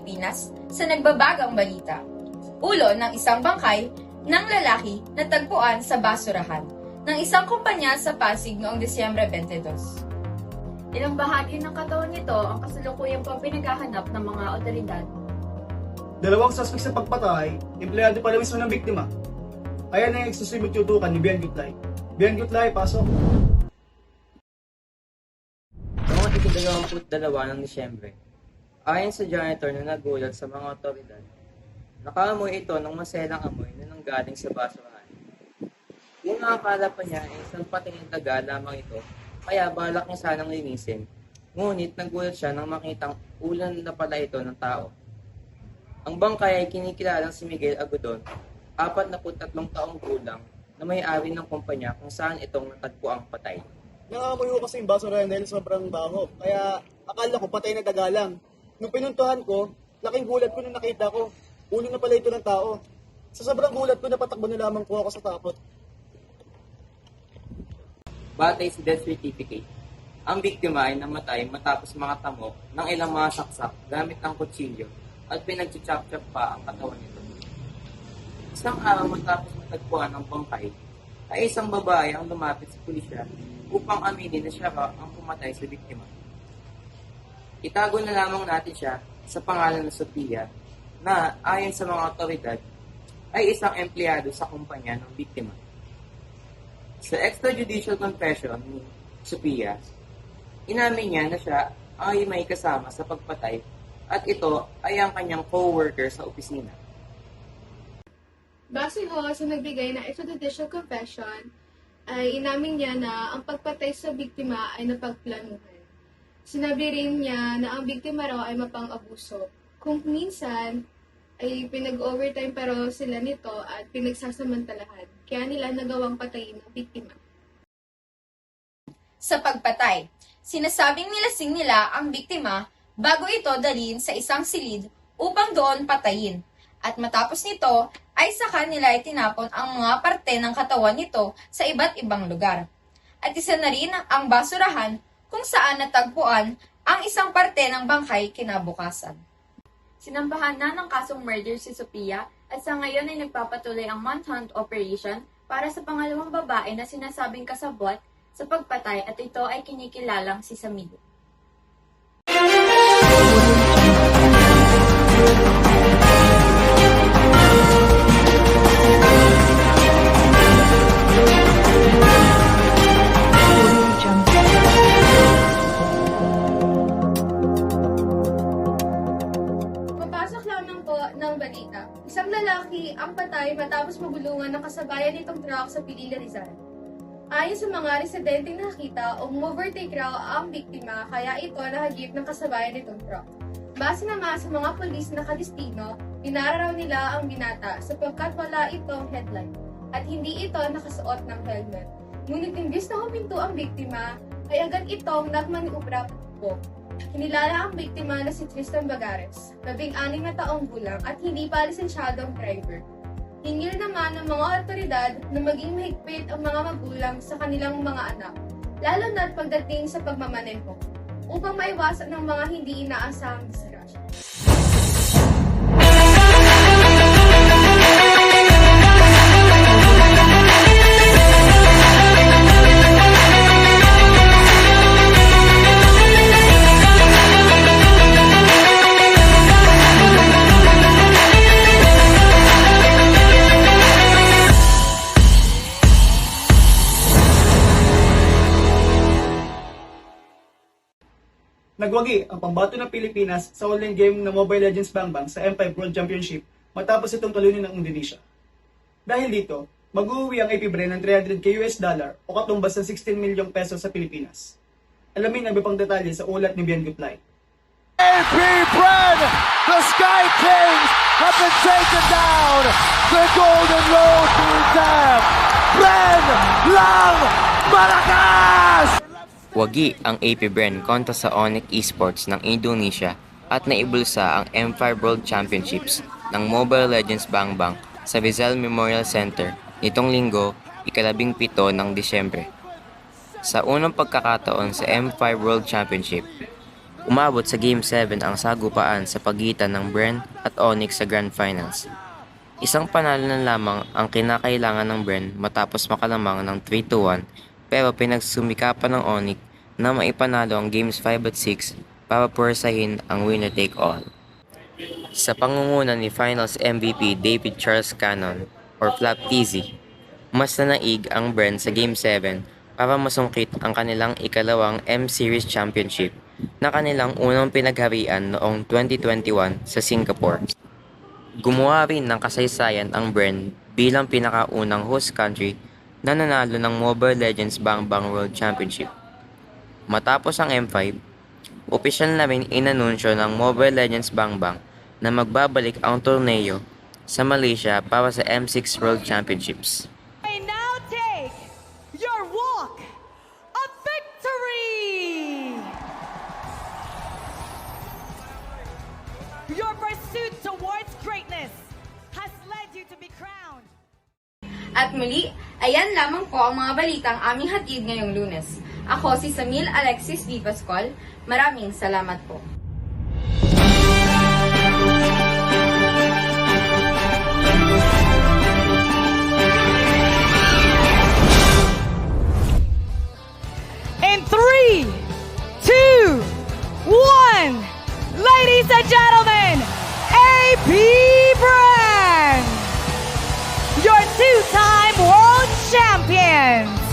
Pilipinas sa nagbabagang balita. Ulo ng isang bangkay ng lalaki na tagpuan sa basurahan ng isang kumpanya sa Pasig noong Disyembre 22. Ilang bahagi ng katawan nito ang kasalukuyang pang pinaghahanap ng mga otoridad. Dalawang suspect sa pagpatay, empleyado pala mismo ng biktima. Ayan na yung eksklusibong tutukan ni Bian Gutlay. Bian Gutlay, pasok! Noong ika-22 ng Disyembre, ayon sa janitor na nagulat sa mga otoridad, nakaamoy ito ng maselang amoy na nanggaling sa basurahan. Yung nakakala pa niya ay isang patingin daga lamang ito, kaya balak niya sanang linisin. Ngunit nagulat siya nang makitang ulan na pala ito ng tao. Ang bangkay ay kinikilalang si Miguel Agudon, 43 taong gulang, na may-ari ng kumpanya kung saan itong natagpo ang patay. Nangangamoy ko kasi yung basurahan dahil sobrang baho. Kaya akala ko patay na daga lang. Nung pinuntuhan ko, laking gulat ko nung nakita ko. Ulo na pala ito ng tao. Sa sobrang gulat ko, napatakbo na lamang po ako sa takot. Batay sa death certificate, ang biktima ay namatay matapos makatamo ng ilang mga saksak gamit ang kutsilyo at pinag-chop-chop pa ang katawan nito. Isang araw matapos matagpuan ang bangkay, ay isang babae ang lumapit sa pulisya upang aminin na siya raw ang pumatay sa biktima. Itago na lamang natin siya sa pangalan na Sophia na ayon sa mga otoridad ay isang empleyado sa kumpanya ng biktima. Sa extrajudicial confession ni Sophia, inamin niya na siya ay may kasama sa pagpatay at ito ay ang kanyang co-worker sa opisina. Base ho sa nagbigay na extrajudicial confession, ay inamin niya na ang pagpatay sa biktima ay napagplanuhan. Sinabi rin niya na ang biktima raw ay mapang-abuso. Kung minsan, ay pinag-overtime pa raw sila nito at pinagsasamantalahan. Kaya nila nagawang patayin ng biktima. Sa pagpatay, sinasabing nilasing nila ang biktima bago ito dalhin sa isang silid upang doon patayin. At matapos nito, ay saka nila itinapon ang mga parte ng katawan nito sa iba't ibang lugar. At isa na rin ang basurahan kung saan natagpuan ang isang parte ng bangkay kinabukasan. Sinambahan na ng kasong murder si Sophia at sa ngayon ay nagpapatuloy ang manhunt operation para sa pangalawang babae na sinasabing kasabwat sa pagpatay at ito ay kinikilalang si Samido. Papasok lamang po ng balita. Isang lalaki ang patay matapos magulungan ng kasabayan nitong truck sa Pilila, Rizal. Ayon sa mga residenteng nakita, umovertake raw ang biktima kaya ito nahagip ng kasabayan nitong truck. Base naman sa mga pulis na kadestino, pinara raw nila ang binata sapagkat wala itong headlight at hindi ito nakasuot ng helmet. Ngunit imbis na huminto ang biktima, ay agad itong nagmaniubra po. Kinilala ang biktima na si Tristan Bagares, 16 na taong gulang at hindi pa lisensyadong driver. Hingil naman ng mga otoridad na maging mahigpit ang mga magulang sa kanilang mga anak, lalo na pagdating sa pagmamaneho, upang maiwasan ng mga hindi inaasahang disgrasya. Nagwagi ang pambato ng Pilipinas sa online game na Mobile Legends Bang Bang sa M5 World Championship matapos itong talunin ng Indonesia. Dahil dito, mag-uwi ang AP Bren ng $300k o katumbas ng 16 milyong pesos sa Pilipinas. Alamin ang iba pang detalye sa ulat ni Bian Gutlay. AP Bren, the Sky Kings have been taken down. The Golden Road being damned. Bren lang Malakas! Wagi ang AP Bren kontra sa Onyx Esports ng Indonesia at naibulsa ang M5 World Championships ng Mobile Legends Bang Bang sa Rizal Memorial Center nitong linggo, 17 ng Disyembre. Sa unang pagkakataon sa M5 World Championship, Umabot sa Game 7 ang sagupaan sa pagitan ng Bren at Onyx sa Grand Finals. Isang panalo na lamang ang kinakailangan ng Bren matapos makalamang ng 3-1 pero pinagsumikapan ng Onyx na maipanalo ang Games 5 at 6 para pwersahin ang winner-take-all. Sa pangunguna ni Finals MVP David Charles Cannon or Flap TZ, mas nanaig ang Bren sa Game 7 para masungkit ang kanilang ikalawang M-Series Championship na kanilang unang pinagharian noong 2021 sa Singapore. Gumawa rin ng kasaysayan ang Bren bilang pinakaunang host country na nanalo ng Mobile Legends Bang Bang World Championship. Matapos ang M5, opisyal na rin inanunsyo ng Mobile Legends Bang Bang na magbabalik ang torneo sa Malaysia para sa M6 World Championships. I now take your walk of victory. Your pursuit towards greatness has led you to be crowned. At muli, ayan lamang po ang mga balitang aming hatid ngayong Lunes. Ako si Samil Alexis D. Pascual. Maraming salamat po. In 3, 2, 1, ladies and gentlemen, AP Brand, your two-time world champions.